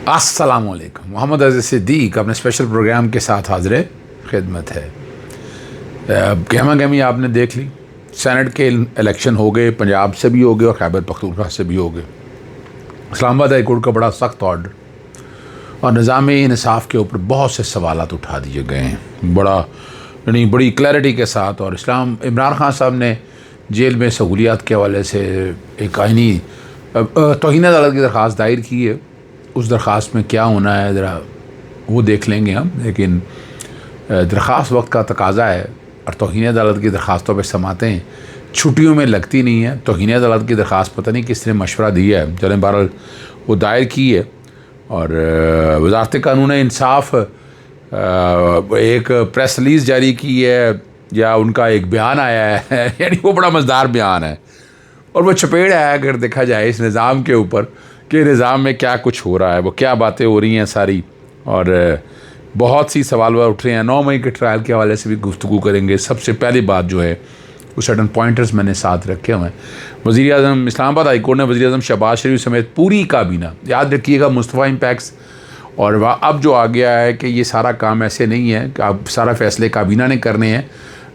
अस्सलामुअलैकुम। मोहम्मद अज़ीज़ सिद्दीक अपने special programme के साथ हाज़िर खिदमत है। गहमा गहमी आपने देख ली, सेनेट के इलेक्शन हो गए, पंजाब से भी हो गए और खैबर पख्तूनख्वा से भी हो गए। इस्लामाबाद हाई कोर्ट का बड़ा सख्त ऑर्डर और निज़ाम इंसाफ के ऊपर बहुत से सवालात उठा दिए गए हैं, बड़ी क्लैरिटी के साथ। और इमरान खान साहब ने जेल में सहूलियात के हवाले से एक आइनी तौहीन अदालत की दरख्वास्त दायर की है। उस दरख्वास्त में क्या होना है ज़रा वो देख लेंगे हम, लेकिन दरख्वास्त वक्त का तकाजा है और तौहीन अदालत की दरख्वास्तों पर समातें छुट्टियों में लगती नहीं है। तौहीन अदालत की दरख्वास्त पता नहीं किसने मशवरा दिया है, चलें बहरहाल वो दायर की है। और वज़ारत कानून इंसाफ एक प्रेस रिलीज़ जारी की है या उनका एक बयान आया है यानी वो बड़ा मज़ेदार बयान है और वो चपेट है अगर देखा जाए इस निज़ाम के ऊपर कि निज़ाम में क्या कुछ हो रहा है, वो क्या बातें हो रही हैं सारी। और बहुत सी सवाल उठ रहे हैं। 9 मई के ट्रायल के हवाले से भी गुफ्तगू करेंगे। सबसे पहली बात जो है वो सर्टन पॉइंटर्स मैंने साथ रखे हुए हैं। वज़ीर आज़म इस्लामाबाद हाई कोर्ट ने वज़ीर आज़म शहबाज शरीफ समेत पूरी काबीना, याद रखिएगा मुस्तफ़ा इम्पैक्ट्स, और अब जो आ गया है कि ये सारा काम ऐसे नहीं है कि अब सारा फ़ैसले काबीना ने करने हैं,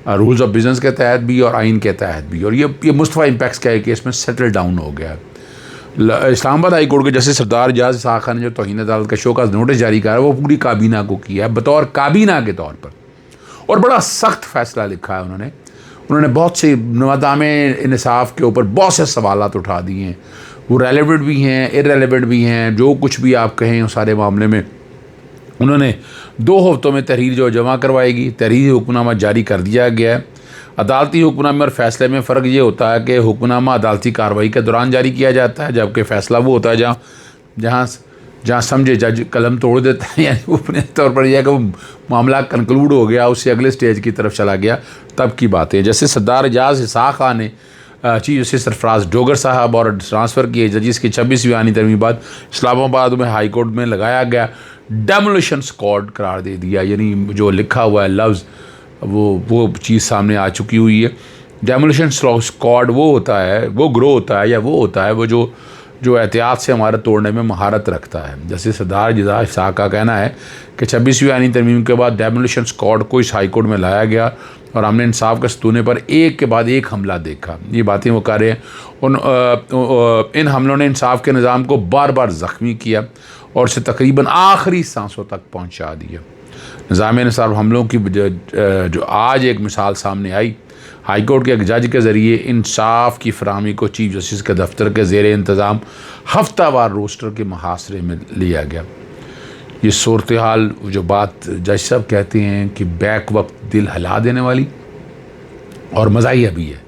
रूल्स ऑफ बिज़नेस के तहत भी और आइन के तहत भी। और ये मुस्तफ़ा इम्पैक्ट्स का केस में सेटल डाउन हो गया है। इस्लामाबाद हाई कोर्ट के जस्टिस सरदार एजाज इसाक खान ने जो तौहीन अदालत का शोकॉज़ नोटिस जारी करा है वो पूरी काबीना को किया है बतौर काबीना के तौर पर, और बड़ा सख्त फ़ैसला लिखा है उन्होंने बहुत से निज़ाम इंसाफ के ऊपर बहुत से सवालात उठा दिए हैं। वो रेलेवेंट भी हैं, इररेलेवेंट भी हैं, जो कुछ भी आप कहें उस सारे मामले में उन्होंने 2 हफ्तों में तहरीर जो जमा करवाएगी, तहरीरी हुक्मनामा जारी कर दिया गया है। अदालती हुक्मनामे और फ़ैसले में फ़र्क ये होता है कि हुक्मनामा अदालती कार्रवाई के दौरान जारी किया जाता है, जबकि फ़ैसला वो होता है जहाँ समझे जज कलम तोड़ देता है, यानी वो अपने तौर पर यह है कि वो मामला कंक्लूड हो गया, उससे अगले स्टेज की तरफ चला गया, तब की बात है। जैसे सरदार एजाज इसाक खान ने चीफ जस्टिस सरफराज डोगर साहब और ट्रांसफ़र किए जजिस की 26वीं आनी तरमीम बाद इस्लामाबाद में हाई कोर्ट में लगाया गया डेमोलिशन स्क्वाड करार दे दिया। यानी जो लिखा हुआ है लफ्ज़ वो चीज़ सामने आ चुकी हुई है। डेमोलिशन स्क्वाड वो होता है, वो ग्रो होता है या वो होता है वो जो एहतियात से हमारा तोड़ने में महारत रखता है। जैसे सरदार एजाज इसाक का कहना है कि 26वीं आनी तरमीम के बाद डेमोलिशन स्क्वाड को इस हाई कोर्ट में लाया गया और हमने इंसाफ के सतूने पर एक के बाद एक हमला देखा। ये बातें वो कर रहे हैं। इन हमलों ने इंसाफ के निज़ाम को बार बार ज़ख्मी किया और इसे तकरीबन आखिरी सांसों तक पहुँचा दिया। निज़ाम इंसाफ हमलों की जो आज एक मिसाल सामने आई, हाई कोर्ट के एक जज के ज़रिए इंसाफ की फराहमी को चीफ जस्टिस के दफ्तर के ज़ेर इंतज़ाम हफ्तावार रोस्टर के मुहासरे में लिया गया। ये सूरत हाल जो बात जज साहब कहते हैं कि बैक वक्त दिल हिला देने वाली और मज़ाहिया भी है।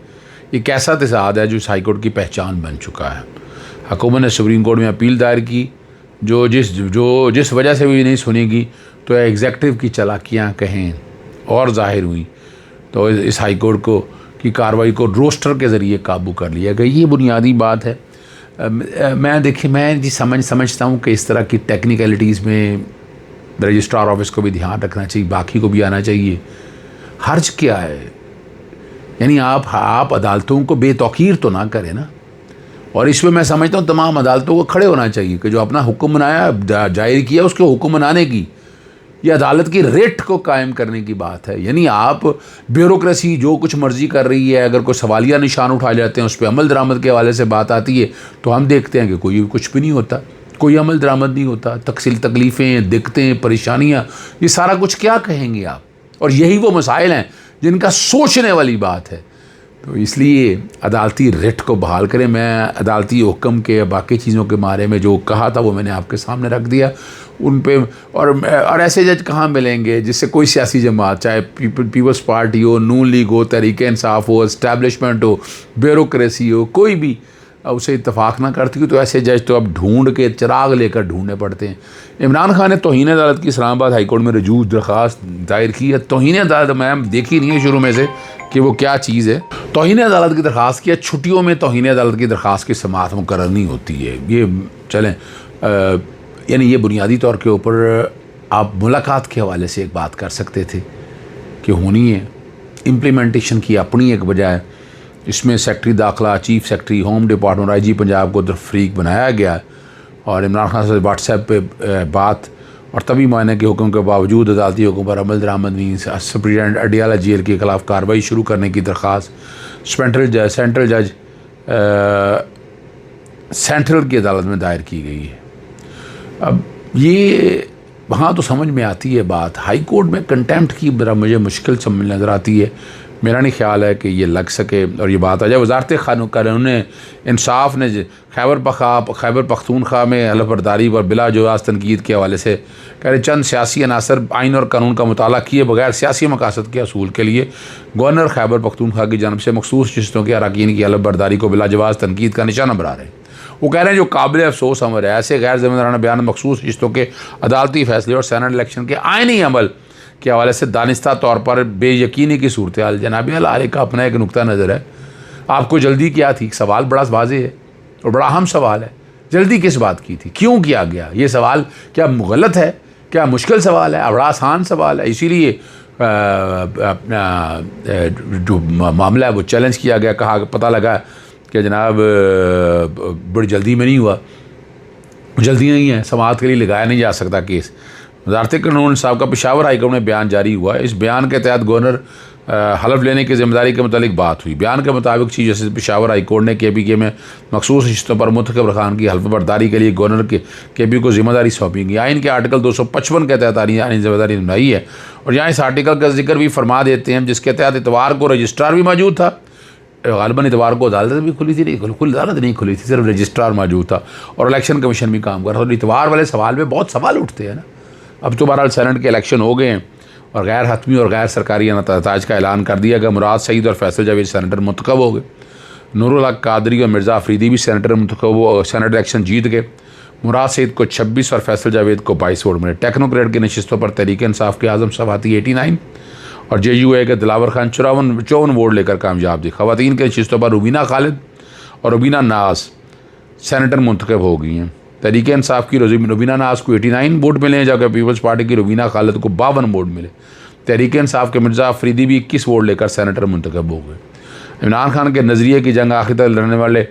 ये कैसा तसाद है जो इस हाई कोर्ट की पहचान बन चुका है। हुकूमत ने सुप्रीम कोर्ट में अपील दायर की, जो जिस वजह से भी नहीं सुनेगी तो एग्जेक्टिव की चालाकियाँ कहें और ज़ाहिर हुई, तो इस हाई कोर्ट की कार्रवाई को रोस्टर के ज़रिए काबू कर लिया गया। ये बुनियादी बात है। मैं समझता हूँ कि इस तरह की टेक्निकलिटीज़ में रजिस्ट्रार ऑफिस को भी ध्यान रखना चाहिए, बाकी को भी आना चाहिए। हर्ज क्या है, यानी आप अदालतों को बेतौकीर तो ना करें ना। और इसमें मैं समझता हूँ तमाम अदालतों को खड़े होना चाहिए कि जो अपना हुक्म बनाया जाहिर किया उसके हुक्म बनाने की, ये अदालत की रेट को कायम करने की बात है। यानी आप ब्यूरोक्रेसी जो कुछ मर्जी कर रही है, अगर कोई सवालिया निशान उठाए जाते हैं, उस पर अमल दरामद के हवाले से बात आती है तो हम देखते हैं कि कोई कुछ भी नहीं होता, कोई अमल दरामद नहीं होता। तकलीफ़ें, दिक्कतें, परेशानियाँ, ये सारा कुछ क्या कहेंगे आप। और यही वो मसाइल हैं जिनका सोचने वाली बात है। तो इसलिए अदालती रेट को बहाल करें। मैं अदालती हुक्म के बाकी चीज़ों के बारे में जो कहा था वो मैंने आपके सामने रख दिया उन पे। और ऐसे जज कहाँ मिलेंगे जिससे कोई सियासी जमात, चाहे पीपल्स पार्टी हो, नून लीग हो, तहरीक इंसाफ हो, इस्टेब्लिशमेंट हो, ब्यूरोक्रेसी हो, कोई भी उसे इत्तफाक ना करती हो, तो ऐसे जज तो अब ढूंढ के चिराग लेकर ढूंढने पड़ते हैं। इमरान खान ने तौहीन अदालत की इस्लामाबाद हाई कोर्ट में रजू दरख्वास्त दायर की है। तौहीन अदालत मैं देखी नहीं है शुरू में से कि वो क्या चीज़ है। तौहीन अदालत की दरख्वास्त की छुट्टियों में तौहीन अदालत की दरख्वास्त की समाअत मुकर्रर नहीं होती है। ये चलें, यानी ये बुनियादी तौर के ऊपर आप मुलाकात के हवाले से एक बात कर सकते थे कि होनी है, इम्प्लीमेंटेशन की अपनी एक बजाय इसमें सेक्रेटरी दाखिला, chief secretary home department, IG Punjab को तफरीक बनाया गया और इमरान खान से व्हाट्सएप पे बात, और तभी मुआयने के हुक्म के बावजूद अदालती हुक्म पर अमल दरामद नहीं, सुप्रीडेंट अडियाला जेल के खिलाफ कार्रवाई शुरू करने की दरख्वास्त सेंट्रल की अदालत में दायर की गई है। अब ये वहाँ तो समझ में आती है बात, हाई कोर्ट में कंटेम्प्ट की बड़ा मुझे मुश्किल समझ नज़र आती है। मेरा नहीं ख्याल है कि ये लग सके और ये बात आ जाए। वजारत कानून इंसाफ ने खैबर पख्तूनख्वा में हलफबरदारी पर बिला जवाज़ तनकीद के हवाले से कह रहे चंद सियासी अनासर आइन और कानून का मुताला किए बगैर सियासी मकासद के असूल के लिए गवर्नर खैबर पख्तूनख्वा की जानब से मखसूस नशिस्तों के अरकान की हलफबरदारी को बिला जवाज़ तनकीद का निशाना बना रहे हैं। वो कह रहे हैं जो काबिल अफसोस अमर है, ऐसे गैर ज़िम्मेदाराना बयान मखसूस नशिस्तों के अदालती फ़ैसले और सेनेट इलेक्शन के आइनी अमल के हवाले से दानिस्ता तौर पर बेयकीनी की सूरत हाल। जनाब आले का अपना एक नुक्ता नज़र है। आपको जल्दी क्या थी? सवाल बड़ा वाज़ेह है और बड़ा अहम सवाल है। जल्दी किस बात की थी? क्यों किया गया? ये सवाल क्या गलत है? क्या मुश्किल सवाल है? बड़ा आसान सवाल है। इसीलिए अपना जो मामला है वो चैलेंज किया गया। कहा पता लगा कि जनाब बड़ी जल्दी में नहीं हुआ, जल्दी नहीं है, समाअत के लिए लगाया नहीं जा सकता केस। वज़ारत कानून इंसाफ का पेशावर हाई कोर्ट में बयान जारी हुआ। इस बयान के तहत गवर्नर हलफ लेने की जिम्मेदारी के मुतालिक बात हुई। बयान के मुताबिक chief justice Peshawar high court ने KPK में मखसूस नशिस्तों पर मुंतखब रखान की हलफबरदारी के लिए गवर्नर के KPK को जिम्मेदारी सौंपी गई। आइन के आर्टिकल 255 के तहत आइनी जिम्मेदारी निभाई है और यहाँ इस आर्टिकल का जिक्र भी फरमा देते हैं, जिसके तहत इतवार को रजिस्ट्रार भी मौजूद था। ग़ालिबन इतवार को अदालत भी खुली थी, अदालत नहीं खुली थी, सिर्फ रजिस्ट्रार मौजूद था और इलेक्शन कमीशन भी काम कर रहा था। इतवार वाले सवाल में बहुत सवाल उठते हैं ना। अब तो बहरहाल सेनेट के इलेक्शन हो गए हैं और गैर हतमी और गैर सरकारी नताज का ऐलान कर दिया गया। मुराद सईद और फैसल जावेद सेनेटर मुंतखब हो गए। नूरुल हक कादरी और मिर्ज़ा अफरीदी भी सेनेटर मुंतखब सेनेट इलेक्शन जीत गए। मुराद सईद को 26 और फैसल जावेद को 22 वोट मिले। टेक्नोक्रेट की नशिस्तों पर तहरीक इंसाफ के आज़म सवाती 89 और JUA के दिलावर खान 54 वोट लेकर कामयाब थी। ख़वातीन की नशिस्तों पर रुबीना खालिद और रुबीना नाज सेनेटर मुंतखब हो गई हैं। तहरीक इंसाफ की रुबीना नाज को 89 वोट मिले हैं, जबकि पीपल्स पार्टी की रुबीना खालिद को 52 वोट मिले। तहरीक इंसाफ के मिर्ज़ा अफरीदी भी 21 वोट लेकर सेनेटर मुंतखब हो गए। इमरान खान के नज़रिए की जंग आखिर तक लड़ने वाले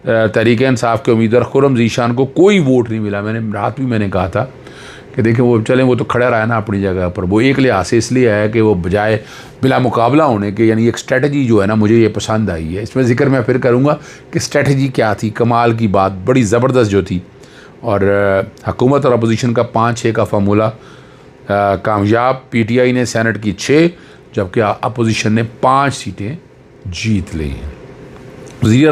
तहरीक इंसाफ के उम्मीदवार खुर्रम ज़ीशान को कोई वोट नहीं मिला। मैंने कहा था कि देखें वो चलें, वो तो खड़ा रहा है ना अपनी जगह पर। वो एक लिहाज से इसलिए है कि वो बजाय बिला मुकाबला होने के, यानी एक स्ट्रेटजी जो है ना मुझे ये पसंद आई है। इसमें ज़िक्र मैं फिर करूँगा कि स्ट्रेटजी क्या थी। कमाल की बात, बड़ी ज़बरदस्त जो थी। और हुकूमत और अपोजिशन का 5-6 का फार्मूला कामयाब। PTI ने सेनेट की 6 जबकि अपोजिशन ने 5 सीटें जीत ली हैं। वज़ीर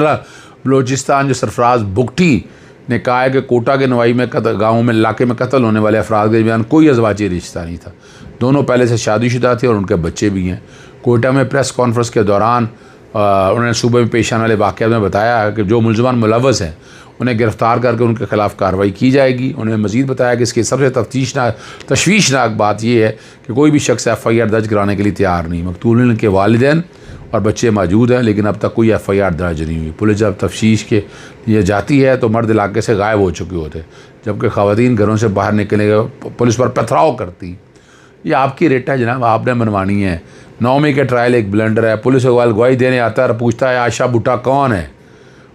बलोचिस्तान जो सरफराज बुगटी ने कहा है कि कोटा के नवाई में गाँव में इलाके में कत्ल होने वाले अफराद के दरमियान कोई अज़वाजी रिश्ता नहीं था। दोनों पहले से शादीशुदा थे और उनके बच्चे भी हैं। कोटा में प्रेस कॉन्फ्रेंस के दौरान उन्होंने सूबे में पेश आने वाले वाक़यात में बताया कि जो मुलज़मान मुलव्वस हैं उन्हें गिरफ़्तार करके उनके खिलाफ कार्रवाई की जाएगी। उन्होंने मज़ीद बताया कि इसकी सबसे तशवीशनाक बात यह है कि कोई भी शख्स FIR दर्ज कराने के लिए तैयार नहीं। मकतूलिन के वालिदैन और बच्चे मौजूद हैं, लेकिन अब तक कोई FIR दर्ज नहीं हुई। पुलिस जब तफ्तीश के लिए जाती है तो मर्द इलाके से गायब हो चुके होते, जबकि ख़वातीन घरों से बाहर निकलने के पुलिस पर पथराव करती। ये आपकी रेट है जनाब, आपने मनवानी है। 9 मई के ट्रायल एक ब्लंडर है। पुलिस अगवाल गवाही देने आता है और पूछता है आयशा भुट्टा कौन है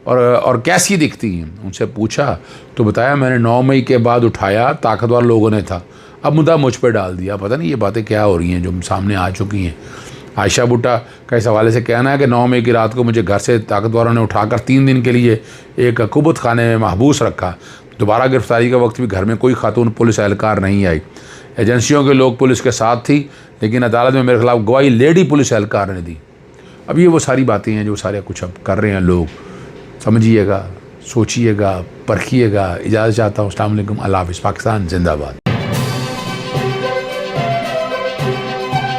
और कैसी दिखती हैं। उनसे पूछा तो बताया मैंने 9 मई के बाद उठाया, ताकतवर लोगों ने था, अब मुद्दा मुझ पर डाल दिया। पता नहीं ये बातें क्या हो रही हैं जो सामने आ चुकी हैं। आयशा भुट्टा का इस हवाले से कहना है कि 9 मई की रात को मुझे घर से ताकतवरों ने उठाकर 3 दिन के लिए एक कुबत खाने में महबूस रखा। दोबारा गिरफ्तारी के वक्त भी घर में कोई खातून पुलिस एहलकार नहीं आई। एजेंसियों के लोग पुलिस के साथ थी, लेकिन अदालत में मेरे खिलाफ गवाही लेडी पुलिस एहलकार ने दी। अब ये वो सारी बातें हैं जो सारे कुछ अब कर रहे हैं लोग। समझिएगा, सोचिएगा, परखिएगा। इजाज़त चाहता हूँ। अस्सलाम वालेकुम, अल्लाह हाफ़िज़। पाकिस्तान जिंदाबाद।